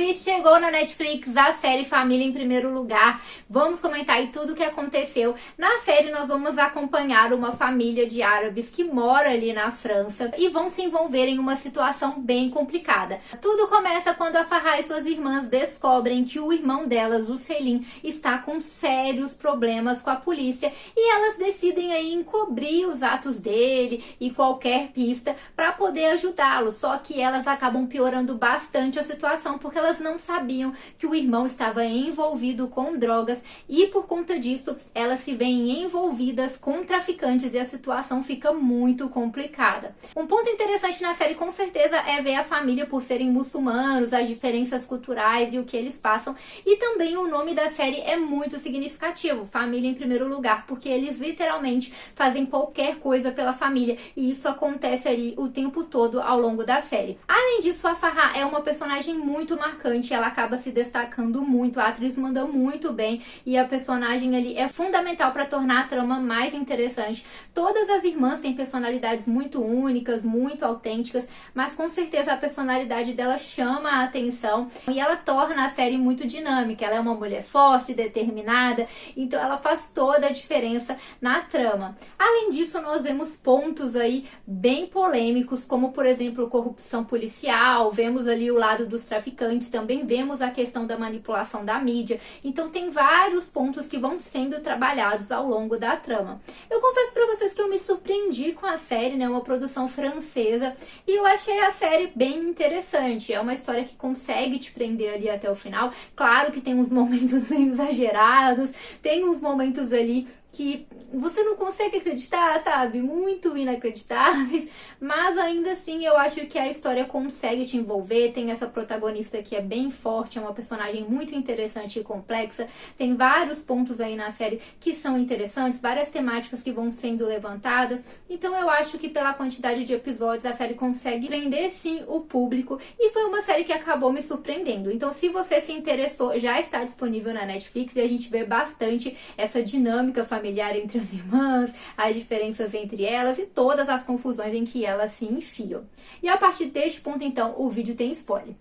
Oi! Chegou na Netflix a série Família em Primeiro Lugar. Vamos comentar aí tudo o que aconteceu. Na série nós vamos acompanhar uma família de árabes que mora ali na França e vão se envolver em uma situação bem complicada. Tudo começa quando a Farrah e suas irmãs descobrem que o irmão delas, o Selim, está com sérios problemas com a polícia e elas decidem aí encobrir os atos dele e qualquer pista para poder ajudá-lo. Só que elas acabam piorando bastante a situação porque elas não sabiam que o irmão estava envolvido com drogas e por conta disso elas se veem envolvidas com traficantes e a situação fica muito complicada. Um ponto interessante na série com certeza é ver a família por serem muçulmanos, as diferenças culturais e o que eles passam, e também o nome da série é muito significativo, Família em Primeiro Lugar, porque eles literalmente fazem qualquer coisa pela família e isso acontece ali o tempo todo ao longo da série. Além disso, a Farrah é uma personagem muito marcante, ela acaba se destacando muito, a atriz manda muito bem e a personagem ali é fundamental para tornar a trama mais interessante. Todas as irmãs têm personalidades muito únicas, muito autênticas, mas com certeza a personalidade dela chama a atenção e ela torna a série muito dinâmica. Ela é uma mulher forte, determinada, então ela faz toda a diferença na trama. Além disso, nós vemos pontos aí bem polêmicos, como por exemplo corrupção policial, vemos ali o lado dos traficantes, também vemos a questão da manipulação da mídia, então tem vários pontos que vão sendo trabalhados ao longo da trama. Eu confesso pra vocês que eu me surpreendi com a série, né, uma produção francesa, e eu achei a série bem interessante, é uma história que consegue te prender ali até o final. Claro que tem uns momentos meio exagerados, tem uns momentos ali que você não consegue acreditar, sabe? Muito inacreditáveis, mas ainda assim eu acho que a história consegue te envolver. Tem essa protagonista que é bem forte, é uma personagem muito interessante e complexa. Tem vários pontos aí na série que são interessantes, várias temáticas que vão sendo levantadas. Então eu acho que pela quantidade de episódios a série consegue prender sim o público e foi uma série que acabou me surpreendendo. Então se você se interessou, já está disponível na Netflix e a gente vê bastante essa dinâmica familiar entre as irmãs, as diferenças entre elas e todas as confusões em que elas se enfiam. E a partir deste ponto, então, o vídeo tem spoiler.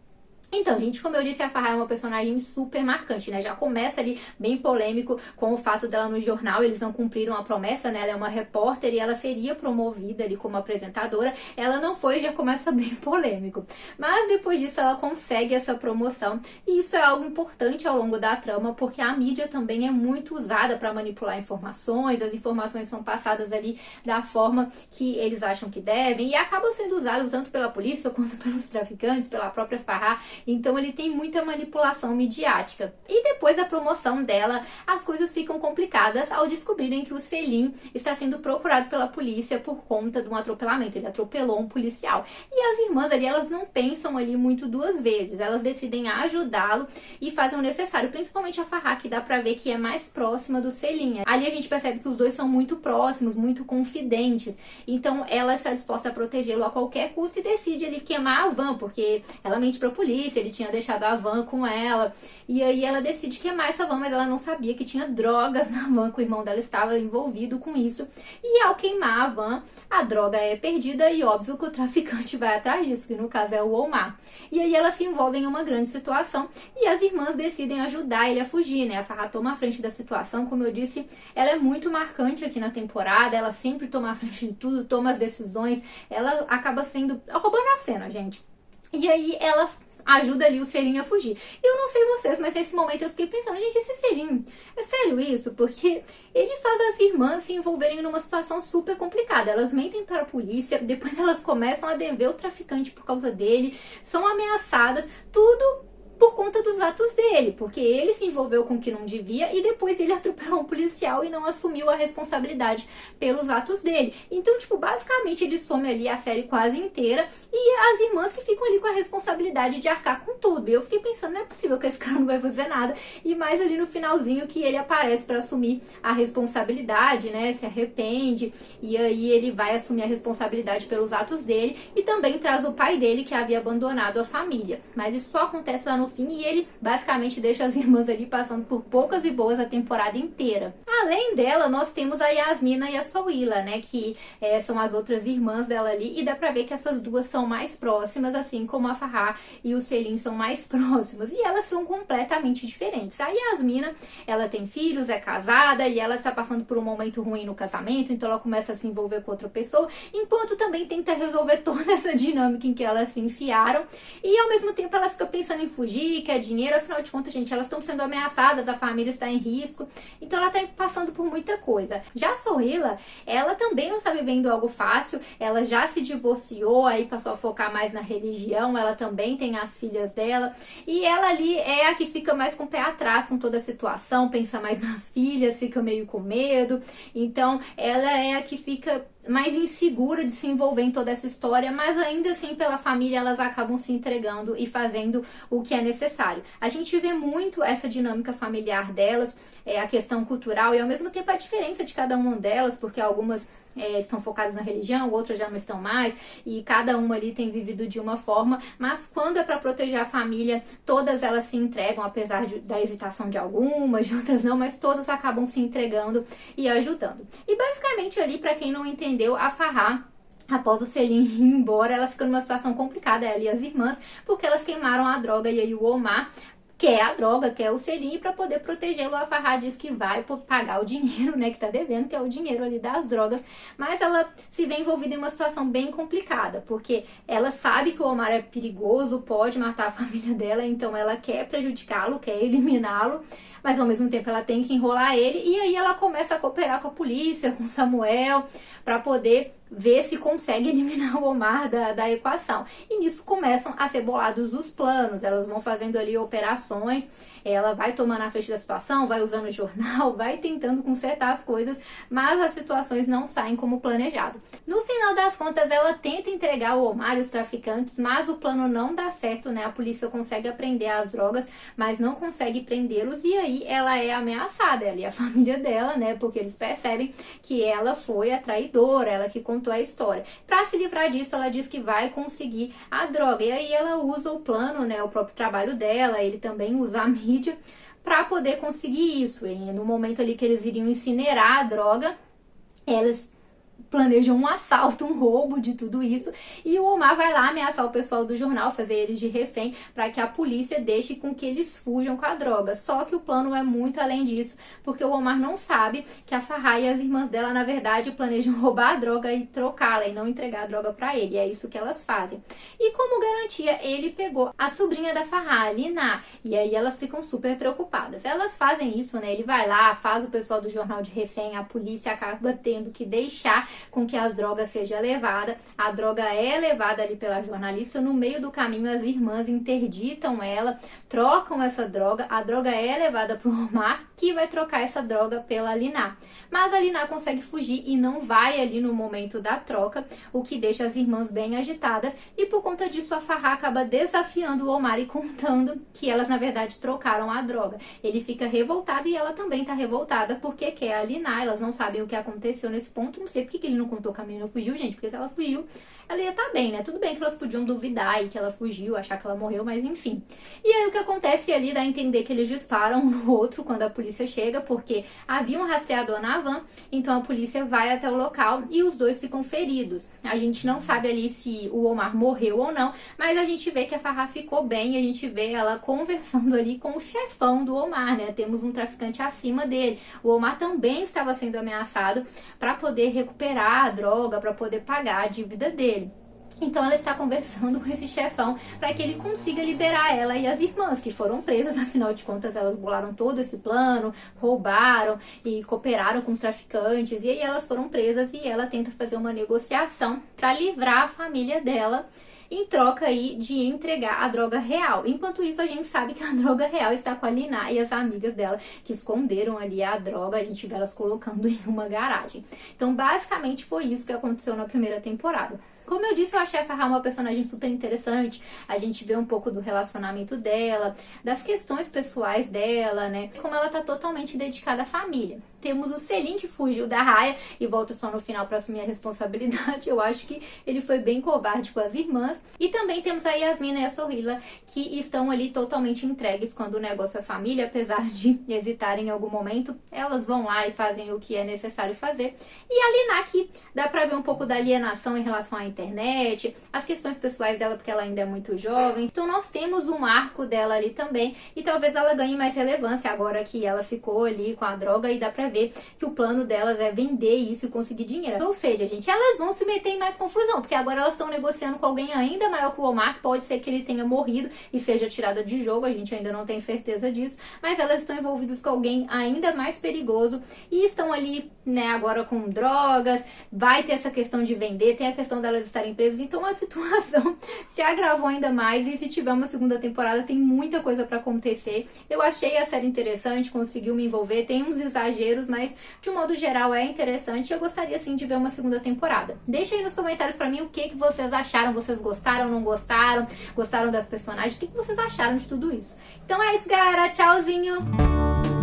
Então, gente, como eu disse, a Farrah é uma personagem super marcante, né? Já começa ali bem polêmico com o fato dela no jornal, eles não cumpriram a promessa, né? Ela é uma repórter e ela seria promovida ali como apresentadora. Ela não foi, já começa bem polêmico. Mas depois disso ela consegue essa promoção e isso é algo importante ao longo da trama, porque a mídia também é muito usada para manipular informações, as informações são passadas ali da forma que eles acham que devem e acabam sendo usadas tanto pela polícia quanto pelos traficantes, pela própria Farrah. Então ele tem muita manipulação midiática. E depois da promoção dela, as coisas ficam complicadas ao descobrirem que o Selim está sendo procurado pela polícia por conta de um atropelamento. Ele atropelou um policial. E as irmãs ali, elas não pensam ali muito duas vezes. Elas decidem ajudá-lo e fazem o necessário. Principalmente a Farrah, que dá pra ver que é mais próxima do Selim. Ali a gente percebe que os dois são muito próximos, muito confidentes. Então ela está disposta a protegê-lo a qualquer custo e decide ele queimar a van, porque ela mente pra polícia, ele tinha deixado a van com ela, e aí ela decide queimar essa van, mas ela não sabia que tinha drogas na van, que o irmão dela estava envolvido com isso, e ao queimar a van, a droga é perdida e óbvio que o traficante vai atrás disso, que no caso é o Omar. E aí ela se envolve em uma grande situação e as irmãs decidem ajudar ele a fugir, né? A Farrah toma a frente da situação, como eu disse, ela é muito marcante aqui na temporada, ela sempre toma a frente de tudo, toma as decisões, ela acaba sendo, roubando a cena, gente. E aí ela ajuda ali o Selim a fugir. Eu não sei vocês, mas nesse momento eu fiquei pensando, gente, esse Selim, é sério isso? Porque ele faz as irmãs se envolverem numa situação super complicada. Elas mentem para a polícia, depois elas começam a dever o traficante por causa dele, são ameaçadas, tudo por conta dos atos dele, porque ele se envolveu com o que não devia e depois ele atropelou um policial e não assumiu a responsabilidade pelos atos dele. Então, tipo, basicamente ele some ali a série quase inteira e as irmãs que ficam ali com a responsabilidade de arcar com tudo. E eu fiquei pensando, não é possível que esse cara não vai fazer nada. E mais ali no finalzinho que ele aparece para assumir a responsabilidade, né, se arrepende e aí ele vai assumir a responsabilidade pelos atos dele e também traz o pai dele que havia abandonado a família. Mas isso só acontece lá no no fim e ele basicamente deixa as irmãs ali passando por poucas e boas a temporada inteira. Além dela, nós temos a Yasmina e a Sohila, né, que são as outras irmãs dela ali, e dá pra ver que essas duas são mais próximas, assim como a Farhah e o Selim são mais próximas, e elas são completamente diferentes. A Yasmina, ela tem filhos, é casada, e ela está passando por um momento ruim no casamento, então ela começa a se envolver com outra pessoa, enquanto também tenta resolver toda essa dinâmica em que elas se enfiaram, e ao mesmo tempo ela fica pensando em fugir, quer dinheiro, afinal de contas, gente, elas estão sendo ameaçadas, a família está em risco, então ela tá passando por muita coisa. Já a Sohila, ela também não está vivendo algo fácil, ela já se divorciou, aí passou a focar mais na religião, ela também tem as filhas dela, e ela ali é a que fica mais com o pé atrás com toda a situação, pensa mais nas filhas, fica meio com medo, então ela é a que fica mais insegura de se envolver em toda essa história, mas ainda assim pela família elas acabam se entregando e fazendo o que é necessário. A gente vê muito essa dinâmica familiar delas, a questão cultural e ao mesmo tempo a diferença de cada uma delas, porque algumas estão focadas na religião, outras já não estão mais, e cada uma ali tem vivido de uma forma, mas quando é para proteger a família, todas elas se entregam, apesar da hesitação de algumas, de outras não, mas todas acabam se entregando e ajudando. E basicamente ali, para quem não entendeu, a Farhah, após o Selim ir embora, ela fica numa situação complicada, ela e as irmãs, porque elas queimaram a droga, e aí o Omar quer a droga, quer o Selim, para poder protegê-lo. A Farhah diz que vai pagar o dinheiro, né, que tá devendo, que é o dinheiro ali das drogas, mas ela se vê envolvida em uma situação bem complicada, porque ela sabe que o Omar é perigoso, pode matar a família dela, então ela quer prejudicá-lo, quer eliminá-lo, mas ao mesmo tempo ela tem que enrolar ele, e aí ela começa a cooperar com a polícia, com o Samuel, para poder ver se consegue eliminar o Omar da equação. E nisso começam a ser bolados os planos, elas vão fazendo ali operações, ela vai tomando a frente da situação, vai usando o jornal, vai tentando consertar as coisas, mas as situações não saem como planejado. No final das contas, ela tenta entregar o Omar e os traficantes, mas o plano não dá certo, né? A polícia consegue apreender as drogas, mas não consegue prendê-los, e aí ela é ameaçada, ela e a família dela, né? Porque eles percebem que ela foi a traidora, ela que contou a história. Para se livrar disso, ela diz que vai conseguir a droga, e aí ela usa o plano, né? O próprio trabalho dela, ele também usa a mídia para poder conseguir isso. E no momento ali que eles iriam incinerar a droga, elas planejam um assalto, um roubo de tudo isso, e o Omar vai lá ameaçar o pessoal do jornal, fazer eles de refém, para que a polícia deixe com que eles fujam com a droga. Só que o plano é muito além disso, porque o Omar não sabe que a Farhah e as irmãs dela, na verdade, planejam roubar a droga e trocá-la, e não entregar a droga para ele. É isso que elas fazem. E como garantia, ele pegou a sobrinha da Farhah, a Lina, e aí elas ficam super preocupadas. Elas fazem isso, né? Ele vai lá, faz o pessoal do jornal de refém, a polícia acaba tendo que deixar com que a droga seja levada. A droga é levada ali pela jornalista. No meio do caminho, as irmãs interditam ela, trocam essa droga. A droga é levada para o Omar, que vai trocar essa droga pela Lina. Mas a Lina consegue fugir e não vai ali no momento da troca, o que deixa as irmãs bem agitadas. E por conta disso, a Farhah acaba desafiando o Omar e contando que elas, na verdade, trocaram a droga. Ele fica revoltado e ela também tá revoltada porque quer a Lina. Elas não sabem o que aconteceu nesse ponto. Não sei porque que ele não contou que a menina fugiu, gente, porque se ela fugiu, ela ia estar bem, né? Tudo bem que elas podiam duvidar e que ela fugiu, achar que ela morreu, mas enfim. E aí o que acontece ali dá a entender que eles disparam um no outro quando a polícia chega, porque havia um rastreador na van, então a polícia vai até o local e os dois ficam feridos. A gente não sabe ali se o Omar morreu ou não, mas a gente vê que a Farhah ficou bem e a gente vê ela conversando ali com o chefão do Omar, né? Temos um traficante acima dele. O Omar também estava sendo ameaçado para poder recuperar a droga, para poder pagar a dívida dele. Então ela está conversando com esse chefão para que ele consiga liberar ela e as irmãs que foram presas, afinal de contas elas bolaram todo esse plano, roubaram e cooperaram com os traficantes, e aí elas foram presas e ela tenta fazer uma negociação para livrar a família dela em troca aí de entregar a droga real. Enquanto isso, a gente sabe que a droga real está com a Lina e as amigas dela, que esconderam ali a droga, a gente vê elas colocando em uma garagem. Então, basicamente, foi isso que aconteceu na primeira temporada. Como eu disse, eu achei a Farhah uma personagem super interessante. A gente vê um pouco do relacionamento dela, das questões pessoais dela, né? Como ela tá totalmente dedicada à família. temos o Selim, que fugiu da raia e volta só no final para assumir a responsabilidade. Eu acho que ele foi bem covarde com as irmãs. E também temos a Yasmina e a Sohila, que estão ali totalmente entregues quando o negócio é família, apesar de hesitarem em algum momento, elas vão lá e fazem o que é necessário fazer. E a Lina, que dá pra ver um pouco da alienação em relação à internet, as questões pessoais dela, porque ela ainda é muito jovem. Então nós temos um arco dela ali também, e talvez ela ganhe mais relevância agora que ela ficou ali com a droga, e dá pra ver que o plano delas é vender isso e conseguir dinheiro. Ou seja, gente, elas vão se meter em mais confusão, porque agora elas estão negociando com alguém ainda maior que o Omar, pode ser que ele tenha morrido e seja tirada de jogo, a gente ainda não tem certeza disso, mas elas estão envolvidas com alguém ainda mais perigoso e estão ali, né, agora com drogas, vai ter essa questão de vender, tem a questão delas estarem presas, então a situação se agravou ainda mais, e se tiver uma segunda temporada tem muita coisa pra acontecer. Eu achei a série interessante, conseguiu me envolver, tem uns exageros, mas de um modo geral é interessante, e eu gostaria sim de ver uma segunda temporada. Deixa aí nos comentários pra mim o que vocês acharam, vocês gostaram, não gostaram, gostaram das personagens, o que vocês acharam de tudo isso. Então é isso, galera, tchauzinho!